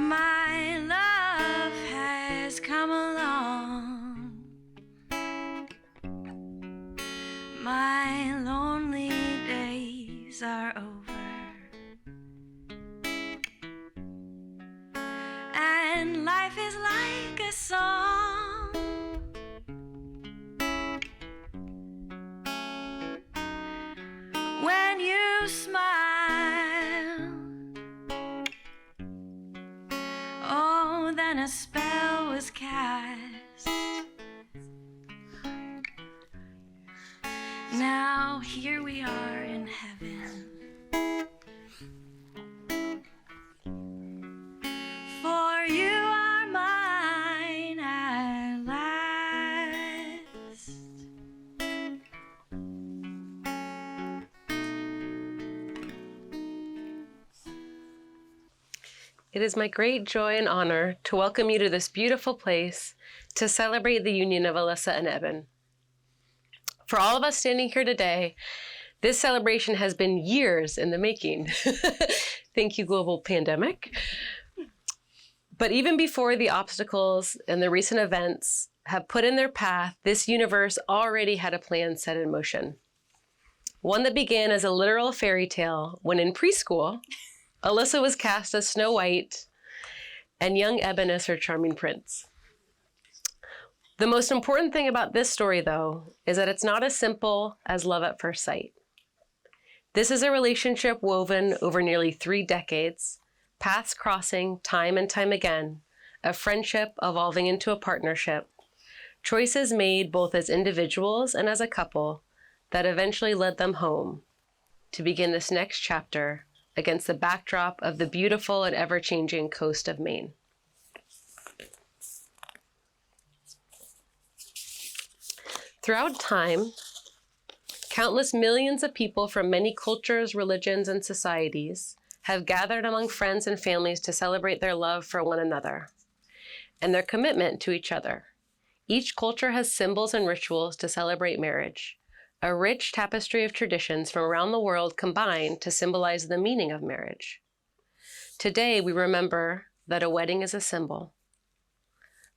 My love has come along. My lonely days are over, and life is like a song. When you smile, oh, then a spell was cast. Now here we are in heaven, for you are mine at last. It is my great joy and honor to welcome you to this beautiful place to celebrate the union of Alyssa and Eben. For all of us standing here today, this celebration has been years in the making. Thank you, global pandemic. But even before the obstacles and the recent events have put in their path, this universe already had a plan set in motion. One that began as a literal fairy tale when in preschool, Alyssa was cast as Snow White and young Eben as her charming prince. The most important thing about this story, though, is that it's not as simple as love at first sight. This is a relationship woven over nearly 3 decades, paths crossing time and time again, a friendship evolving into a partnership, choices made both as individuals and as a couple that eventually led them home to begin this next chapter against the backdrop of the beautiful and ever-changing coast of Maine. Throughout time, countless millions of people from many cultures, religions, and societies have gathered among friends and families to celebrate their love for one another and their commitment to each other. Each culture has symbols and rituals to celebrate marriage, a rich tapestry of traditions from around the world combined to symbolize the meaning of marriage. Today, we remember that a wedding is a symbol,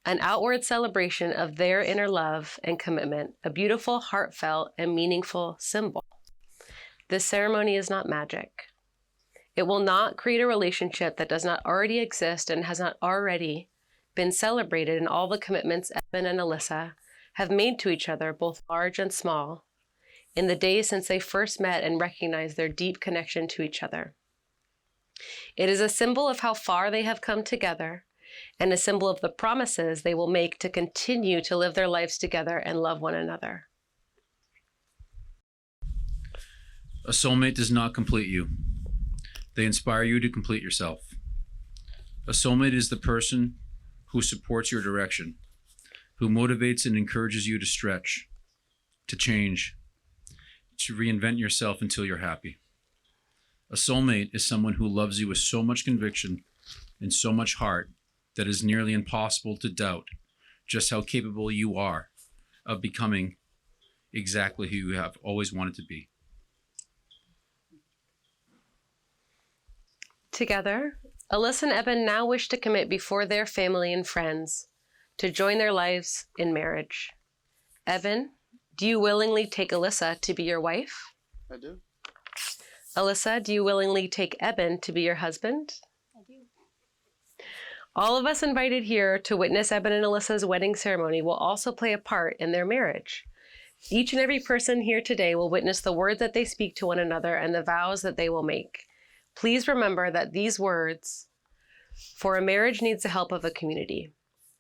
an outward celebration of their inner love and commitment, a beautiful, heartfelt, and meaningful symbol. This ceremony is not magic. It will not create a relationship that does not already exist and has not already been celebrated in all the commitments Eben and Alyssa have made to each other, both large and small, in the days since they first met and recognized their deep connection to each other. It is a symbol of how far they have come together and a symbol of the promises they will make to continue to live their lives together and love one another. A soulmate does not complete you. They inspire you to complete yourself. A soulmate is the person who supports your direction, who motivates and encourages you to stretch, to change, to reinvent yourself until you're happy. A soulmate is someone who loves you with so much conviction and so much heart that is nearly impossible to doubt just how capable you are of becoming exactly who you have always wanted to be. Together, Alyssa and Eben now wish to commit before their family and friends to join their lives in marriage. Eben, do you willingly take Alyssa to be your wife? I do. Alyssa, do you willingly take Eben to be your husband? I do. All of us invited here to witness Eben and Alyssa's wedding ceremony will also play a part in their marriage. Each and every person here today will witness the words that they speak to one another and the vows that they will make. Please remember that these words, for a marriage needs the help of a community.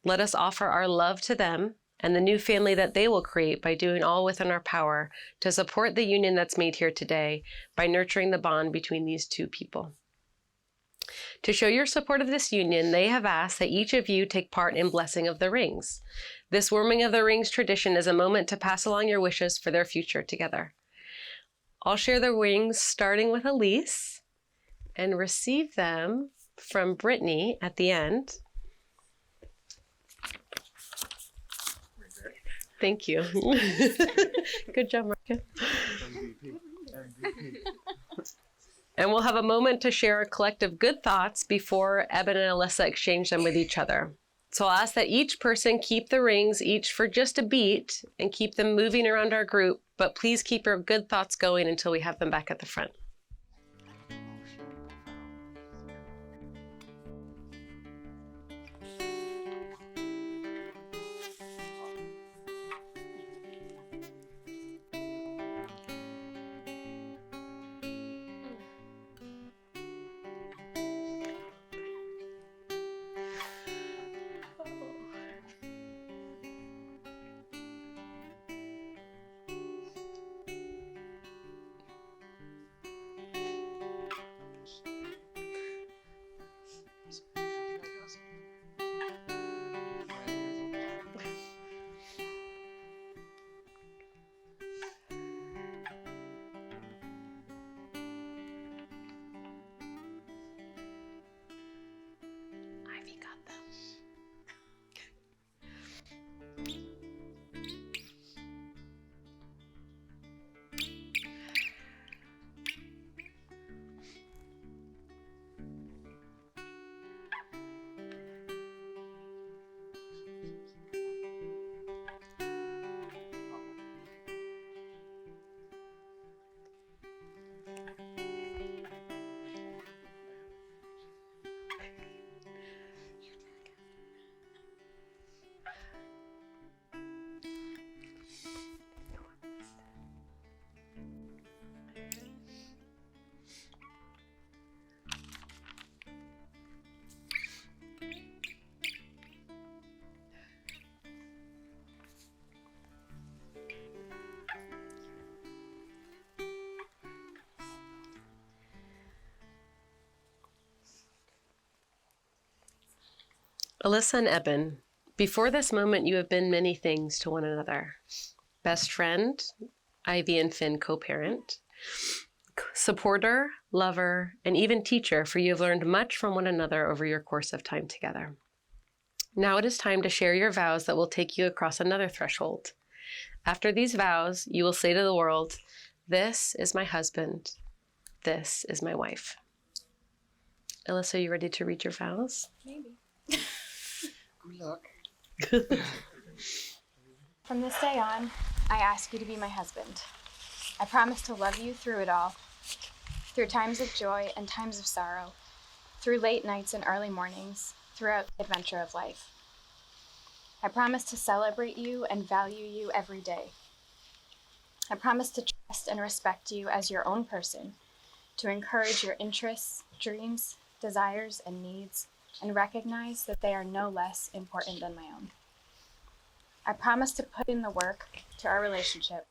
Let us offer our love to them and the new family that they will create by doing all within our power to support the union that's made here today by nurturing the bond between these two people. To show your support of this union, they have asked that each of you take part in blessing of the rings. This warming of the rings tradition is a moment to pass along your wishes for their future together. I'll share the rings starting with Elise and receive them from Brittany at the end. Thank you. Good job, Marcus. MVP. And we'll have a moment to share our collective good thoughts before Eben and Alyssa exchange them with each other. So I'll ask that each person keep the rings each for just a beat and keep them moving around our group, but please keep your good thoughts going until we have them back at the front. Ivy got them. Alyssa and Eben, before this moment, you have been many things to one another. Best friend, Ivy and Finn co-parent, supporter, lover, and even teacher, for you have learned much from one another over your course of time together. Now it is time to share your vows that will take you across another threshold. After these vows, you will say to the world, "This is my husband. This is my wife." Alyssa, are you ready to read your vows? Maybe. Good luck. From this day on, I ask you to be my husband. I promise to love you through it all, through times of joy and times of sorrow, through late nights and early mornings, throughout the adventure of life. I promise to celebrate you and value you every day. I promise to trust and respect you as your own person, to encourage your interests, dreams, desires, and needs, and recognize that they are no less important than my own. I promise to put in the work to our relationship,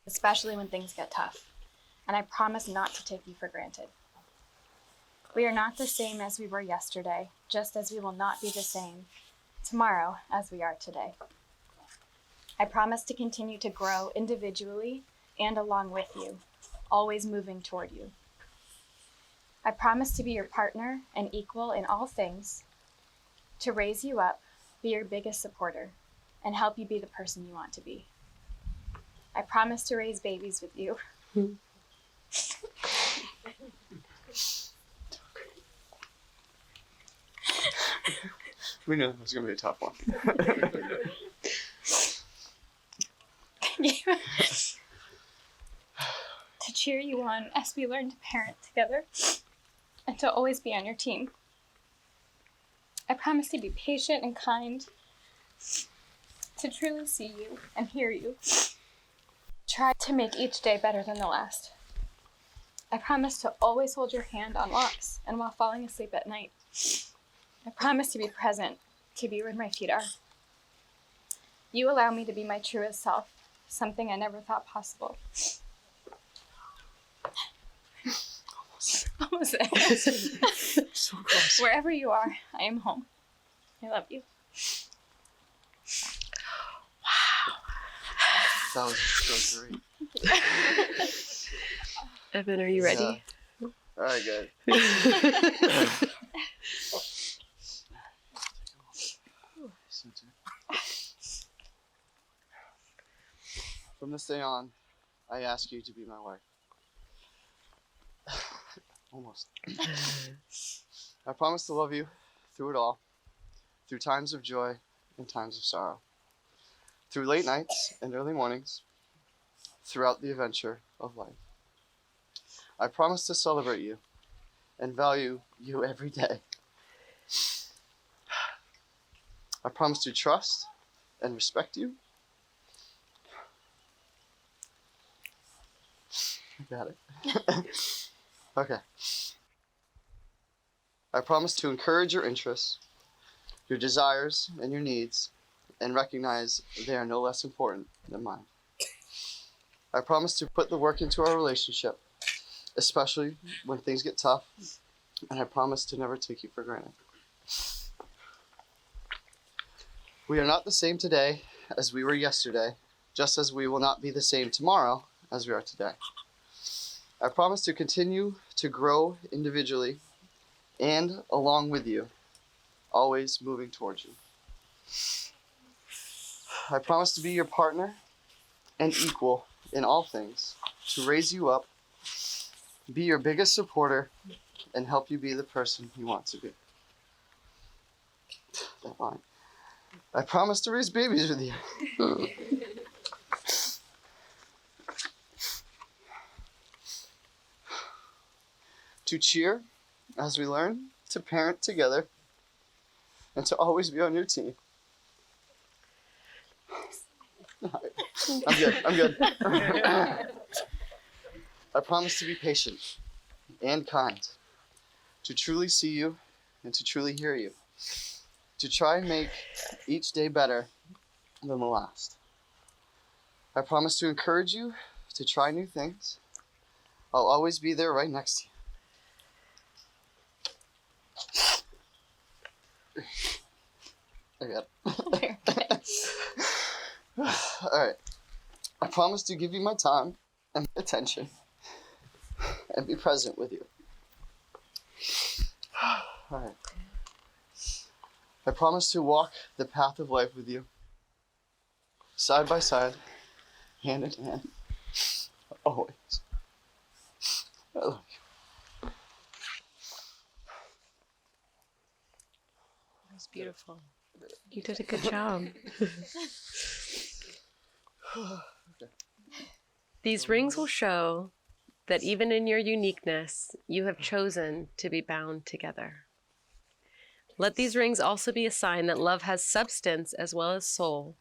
especially when things get tough, and I promise not to take you for granted. We are not the same as we were yesterday, just as we will not be the same tomorrow as we are today. I promise to continue to grow individually and along with you, always moving toward you. I promise to be your partner and equal in all things, to raise you up, be your biggest supporter, and help you be the person you want to be. I promise to raise babies with you. We knew that was going to be a tough one. To cheer you on as we learn to parent together, and to always be on your team. I promise to be patient and kind, to truly see you and hear you. Try to make each day better than the last. I promise to always hold your hand on walks and while falling asleep at night. I promise to be present, to be where my feet are. You allow me to be my truest self, something I never thought possible. Almost there. So close. Wherever you are, I am home. I love you. That was great. Eben, are you ready? All right, good. From this day on, I ask you to be my wife. Almost. I promise to love you through it all, through times of joy and times of sorrow, through late nights and early mornings, throughout the adventure of life. I promise to celebrate you and value you every day. I promise to trust and respect you. I got it. Okay. I promise to encourage your interests, your desires, and your needs, and recognize they are no less important than mine. I promise to put the work into our relationship, especially when things get tough, and I promise to never take you for granted. We are not the same today as we were yesterday, just as we will not be the same tomorrow as we are today. I promise to continue to grow individually and along with you, always moving towards you. I promise to be your partner and equal in all things, to raise you up, be your biggest supporter, and help you be the person you want to be. That line. I promise to raise babies with you. To cheer as we learn to parent together and to always be on your team. I'm good. I promise to be patient and kind, to truly see you and to truly hear you, to try and make each day better than the last. I promise to encourage you to try new things. I'll always be there right next to you. I got it. Alright. I promise to give you my time and my attention and be present with you. Alright. I promise to walk the path of life with you, side by side, hand in hand, always. I love you. That's beautiful. You did a good job. These rings will show that even in your uniqueness, you have chosen to be bound together. Let these rings also be a sign that love has substance as well as soul,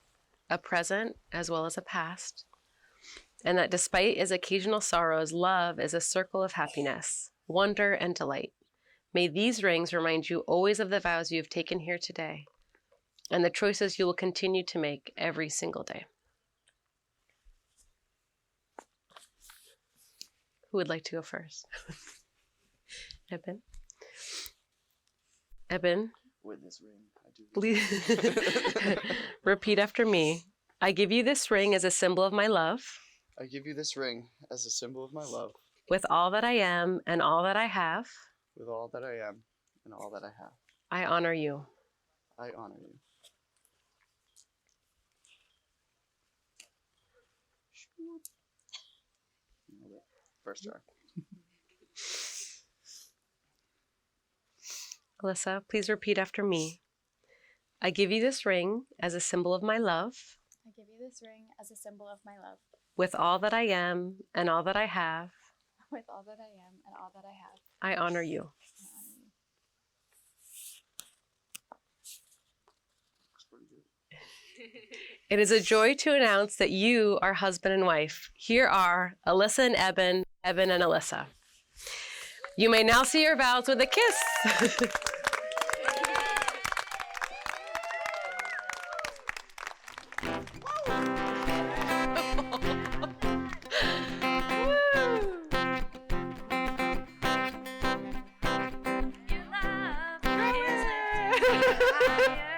a present as well as a past, and that despite its occasional sorrows, love is a circle of happiness, wonder, and delight. May these rings remind you always of the vows you have taken here today and the choices you will continue to make every single day. Who would like to go first? Eben? Eben? With this ring, I do. Please repeat after me. I give you this ring as a symbol of my love. I give you this ring as a symbol of my love. With all that I am and all that I have. With all that I am and all that I have. I honor you. I honor you. First try. Alyssa, please repeat after me. I give you this ring as a symbol of my love. I give you this ring as a symbol of my love. With all that I am and all that I have. With all that I am and all that I have. I honor you. I honor you. That's pretty good. It is a joy to announce that you are husband and wife. Here are Alyssa and Eben, Eben and Alyssa. You may now see your vows with a kiss. Your love is lifted higher.